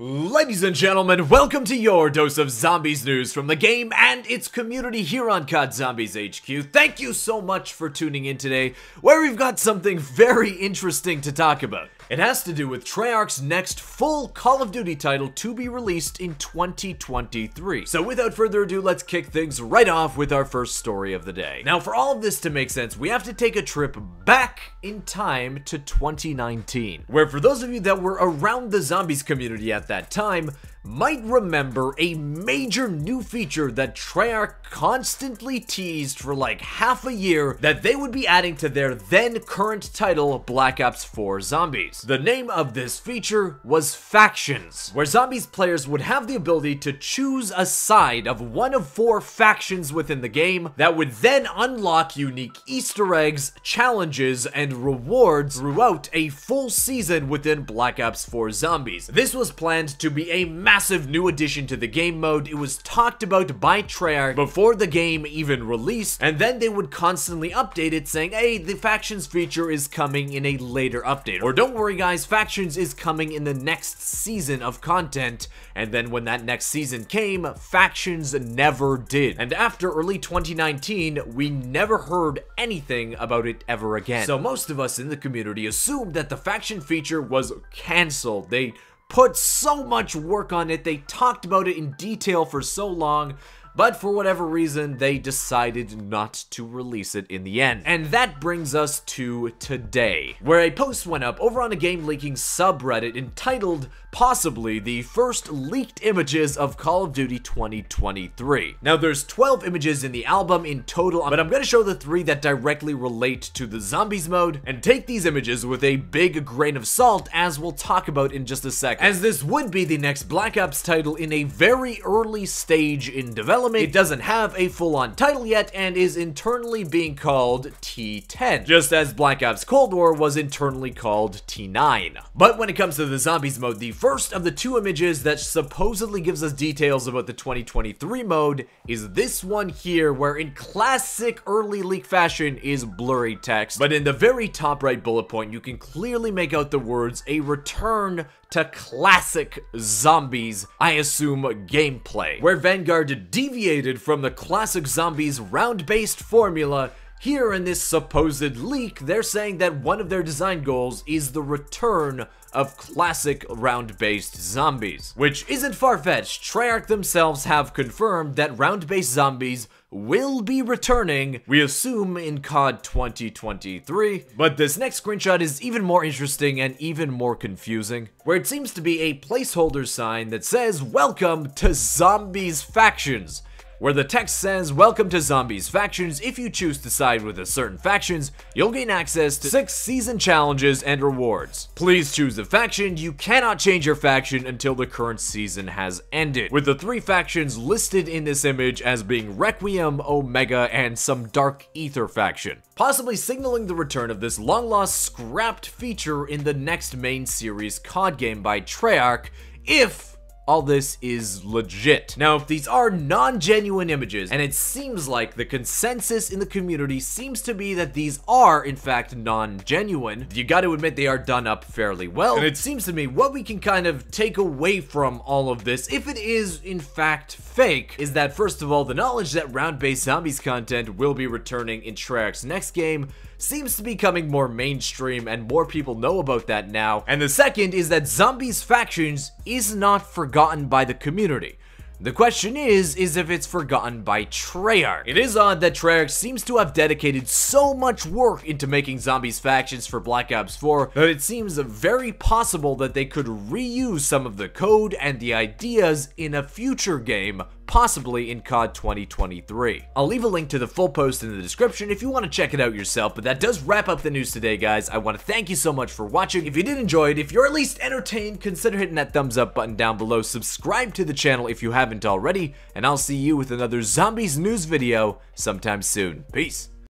Ladies and gentlemen, welcome to your dose of zombies news from the game and its community here on COD Zombies HQ. Thank you so much for tuning in today, where we've got something very interesting to talk about. It has to do with Treyarch's next full Call of Duty title to be released in 2023. So without further ado, let's kick things right off with our first story of the day. Now, for all of this to make sense, we have to take a trip back in time to 2019, where for those of you that were around the zombies community at that time, might remember a major new feature that Treyarch constantly teased for like half a year that they would be adding to their then current title, Black Ops 4 Zombies. The name of this feature was Factions, where Zombies players would have the ability to choose a side of one of 4 factions within the game that would then unlock unique Easter eggs, challenges, and rewards throughout a full season within Black Ops 4 Zombies. This was planned to be a massive new addition to the game mode. It was talked about by Treyarch before the game even released, and then they would constantly update it saying, hey, the Factions feature is coming in a later update. Or don't worry guys, Factions is coming in the next season of content. And then when that next season came, Factions never did. And after early 2019, we never heard anything about it ever again. So most of us in the community assumed that the Faction feature was cancelled. They put so much work on it, they talked about it in detail for so long, but for whatever reason, they decided not to release it in the end. And that brings us to today, where a post went up over on a game leaking subreddit entitled, possibly the first leaked images of Call of Duty 2023. Now there's 12 images in the album in total, but I'm gonna show the 3 that directly relate to the zombies mode, and take these images with a big grain of salt, as we'll talk about in just a second, as this would be the next Black Ops title in a very early stage in development. It doesn't have a full-on title yet and is internally being called T10, just as Black Ops Cold War was internally called T9. But when it comes to the zombies mode, the first of the 2 images that supposedly gives us details about the 2023 mode is this one here, where in classic early leak fashion is blurry text, but in the very top right bullet point you can clearly make out the words "a return to classic zombies," I assume gameplay, where Vanguard deviated from the classic zombies round-based formula. Here in this supposed leak, they're saying that one of their design goals is the return of classic round-based zombies, which isn't far-fetched. Treyarch themselves have confirmed that round-based zombies will be returning, we assume, in COD 2023. But this next screenshot is even more interesting and even more confusing, where it seems to be a placeholder sign that says, "Welcome to Zombies Factions," where the text says, "Welcome to Zombies Factions. If you choose to side with a certain factions, you'll gain access to 6 season challenges and rewards. Please choose a faction. You cannot change your faction until the current season has ended," with the 3 factions listed in this image as being Requiem, Omega, and some Dark Ether faction, possibly signaling the return of this long-lost scrapped feature in the next main series COD game by Treyarch, if all this is legit. Now, if these are non-genuine images, and it seems like the consensus in the community seems to be that these are in fact non-genuine, you gotta admit they are done up fairly well. And it seems to me what we can kind of take away from all of this, if it is in fact fake, is that first of all, the knowledge that round-based zombies content will be returning in Treyarch's next game seems to be becoming more mainstream, and more people know about that now. And the second is that Zombies Factions is not forgotten by the community. The question is if it's forgotten by Treyarch. It is odd that Treyarch seems to have dedicated so much work into making Zombies Factions for Black Ops 4 that it seems very possible that they could reuse some of the code and the ideas in a future game, possibly in COD 2023. I'll leave a link to the full post in the description if you want to check it out yourself, but that does wrap up the news today, guys. I want to thank you so much for watching. If you did enjoy it, if you're at least entertained, consider hitting that thumbs up button down below, subscribe to the channel if you haven't already, and I'll see you with another Zombies news video sometime soon. Peace.